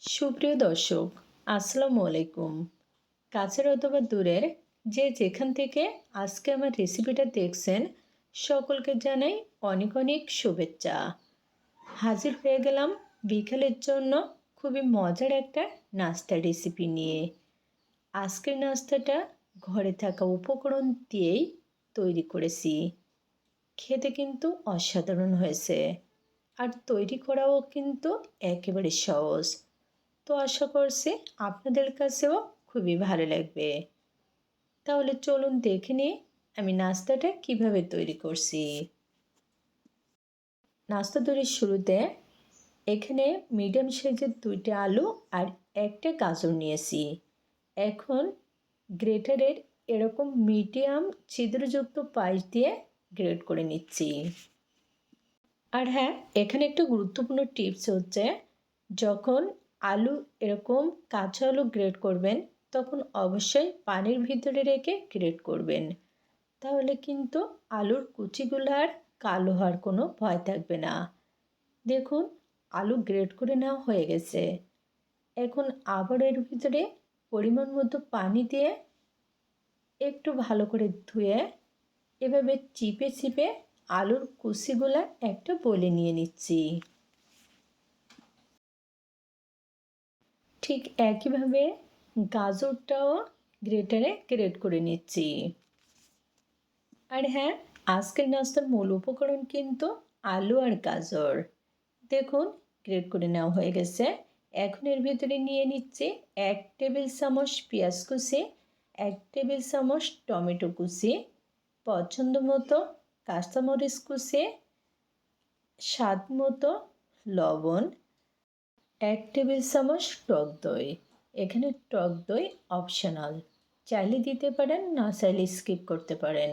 সুপ্রিয় দর্শক, আসসালামু আলাইকুম। কাছের অথবা দূরের যে যেখান থেকে আজকে আমার রেসিপিটা দেখছেন, সকলকে জানাই অনেক অনেক শুভেচ্ছা। হাজির হয়ে গেলাম বিকেলের জন্য খুবই মজার একটা নাস্তার রেসিপি নিয়ে। আজকের নাস্তাটা ঘরে থাকা উপকরণ দিয়েই তৈরি করেছি। খেতে কিন্তু অসাধারণ হয়েছে, আর তৈরি করাও কিন্তু একেবারে সহজ। তো আশা করছি আপনাদের কাছেও খুবই ভালো লাগবে। তাহলে চলুন দেখে নিই আমি নাস্তাটা কিভাবে তৈরি করছি। নাস্তা তৈরির শুরুতে এখানে মিডিয়াম সাইজের 2টা আলু আর একটা গাজর নিয়েছি। এখন গ্রেটারের এরকম মিডিয়াম ছিদ্রযুক্ত পাশ দিয়ে গ্রেট করে নিচ্ছি। আর হ্যাঁ, এখানে একটা গুরুত্বপূর্ণ টিপস হচ্ছে, যখন আলু এরকম কাঁচা আলু গ্রেট করবেন তখন অবশ্যই পানির ভিতরে রেখে গ্রেট করবেন। তাহলে কিন্তু আলুর কুচিগুলো আর কালো হওয়ার কোনো ভয় থাকবে না। দেখুন, আলু গ্রেট করে নেওয়া হয়ে গেছে। এখন আবার এর ভিতরে পরিমাণ মতো পানি দিয়ে একটু ভালো করে ধুয়ে এভাবে চিপে চিপে আলুর কুচিগুলো একটা বলে নিয়ে নিচ্ছি। ঠিক একইভাবে গাজরটাও গ্রেটারে গ্রেট করে নিচ্ছি। আর হ্যাঁ, আজকের নাস্তার মূল উপকরণ কিন্তু আলু আর গাজর। দেখুন, গ্রেট করে নেওয়া হয়ে গেছে। এখন এর ভিতরে নিয়ে নিচ্ছি 1 টেবিল চামচ পেঁয়াজ কুচি, 1 টেবিল চামচ টমেটো কুচি, পছন্দ মতো কাঁচামরিচ কুচি, স্বাদ মতো লবণ, 1 টেবিল চামচ টক দই। এখানে টক দই অপশনাল, চাইলে দিতে পারেন, না চাইলে স্কিপ করতে পারেন।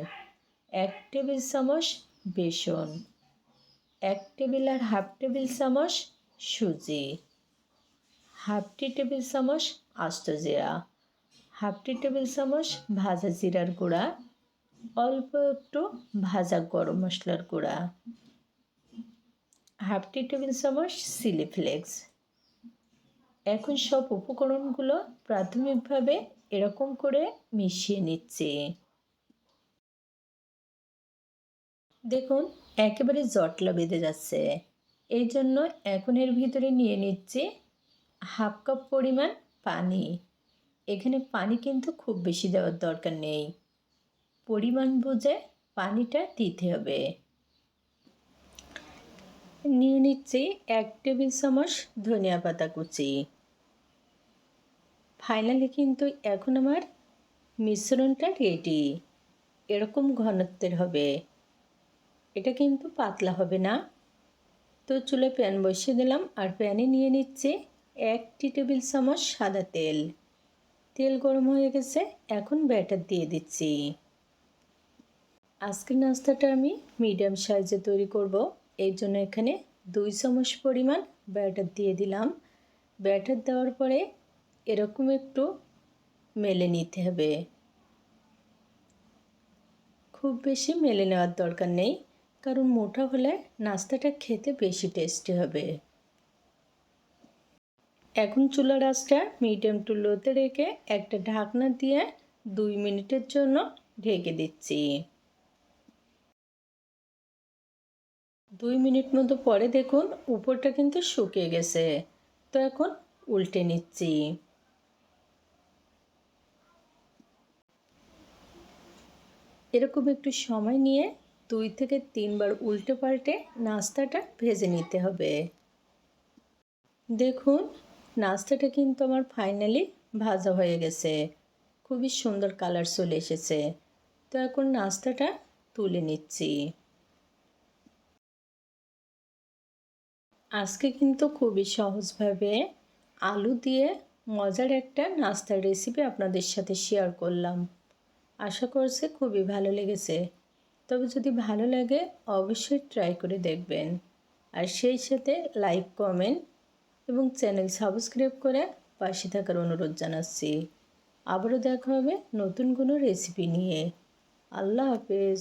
1 টেবিল চামচ বেসন, 1 টেবিল আর হাফ টেবিল চামচ সুজি, হাফ টি টেবিল চামচ আস্ত জিরা, হাফ টি টেবিল চামচ ভাজা জিরার গুঁড়া, অল্প একটু ভাজা গরম মশলার গুঁড়া, হাফ টি টেবিল চামচ চিলি ফ্লেক্স। এখন সব উপকরণগুলো প্রাথমিকভাবে এরকম করে মিশিয়ে নিচ্ছি। দেখুন, একেবারে জটলা বেঁধে যাচ্ছে। এই জন্য এখন এর ভিতরে নিয়ে নিচ্ছি হাফ কাপ পরিমাণ পানি। এখানে পানি কিন্তু খুব বেশি দেওয়ার দরকার নেই, পরিমাণ বুঝে পানিটা দিতে হবে। নিয়ে নিচ্ছি 1 টেবিল চামচ ধনিয়া পাতা কুচি। ফাইনালি কিন্তু এখন আমার মিশ্রণটা রেডি। এরকম ঘনত্বের হবে, এটা কিন্তু পাতলা হবে না। তো চুলে প্যান বসিয়ে দিলাম, আর প্যানে নিয়ে নিচ্ছি 1 টেবিল চামচ সাদা তেল। তেল গরম হয়ে গেছে, এখন ব্যাটার দিয়ে দিচ্ছি। আজকের নাস্তাটা আমি মিডিয়াম সাইজে তৈরি করব, এই জন্য এখানে 2 চামচ পরিমাণ ব্যাটার দিয়ে দিলাম। ব্যাটার দেওয়ার পরে এরকম একটু মেলে নিতে হবে। খুব বেশি মেলে নেওয়ার দরকার নেই, কারণ মোটা হলে নাস্তাটা খেতে বেশি টেস্টি হবে। এখন চুলার আঁচটা মিডিয়াম টু লোতে রেখে একটা ঢাকনা দিয়ে 2 মিনিটের জন্য ঢেকে দিচ্ছি। 2 মিনিট মতো পরে দেখুন উপরটা কিন্তু শুকিয়ে গেছে। তো এখন উল্টে নিচ্ছি। এরকম একটু সময় নিয়ে 2 থেকে 3 বার উল্টে পাল্টে নাস্তাটা ভেজে নিতে হবে। দেখুন, নাস্তাটা কিন্তু আমার ফাইনালি ভাজা হয়ে গেছে, খুবই সুন্দর কালার চলে এসেছে। তো এখন নাস্তাটা তুলে নিচ্ছি। আজকে কিন্তু খুবই সহজভাবে আলু দিয়ে মজার একটা নাস্তার রেসিপি আপনাদের সাথে শেয়ার করলাম। আশা করছি খুবই ভালো লেগেছে। তবে যদি ভালো লাগে অবশ্যই ট্রাই করে দেখবেন, আর সেই সাথে লাইক, কমেন্ট এবং চ্যানেল সাবস্ক্রাইব করে পাশে থাকার অনুরোধ জানাচ্ছি। আবারও দেখা হবে নতুন কোনো রেসিপি নিয়ে। আল্লাহ হাফেজ।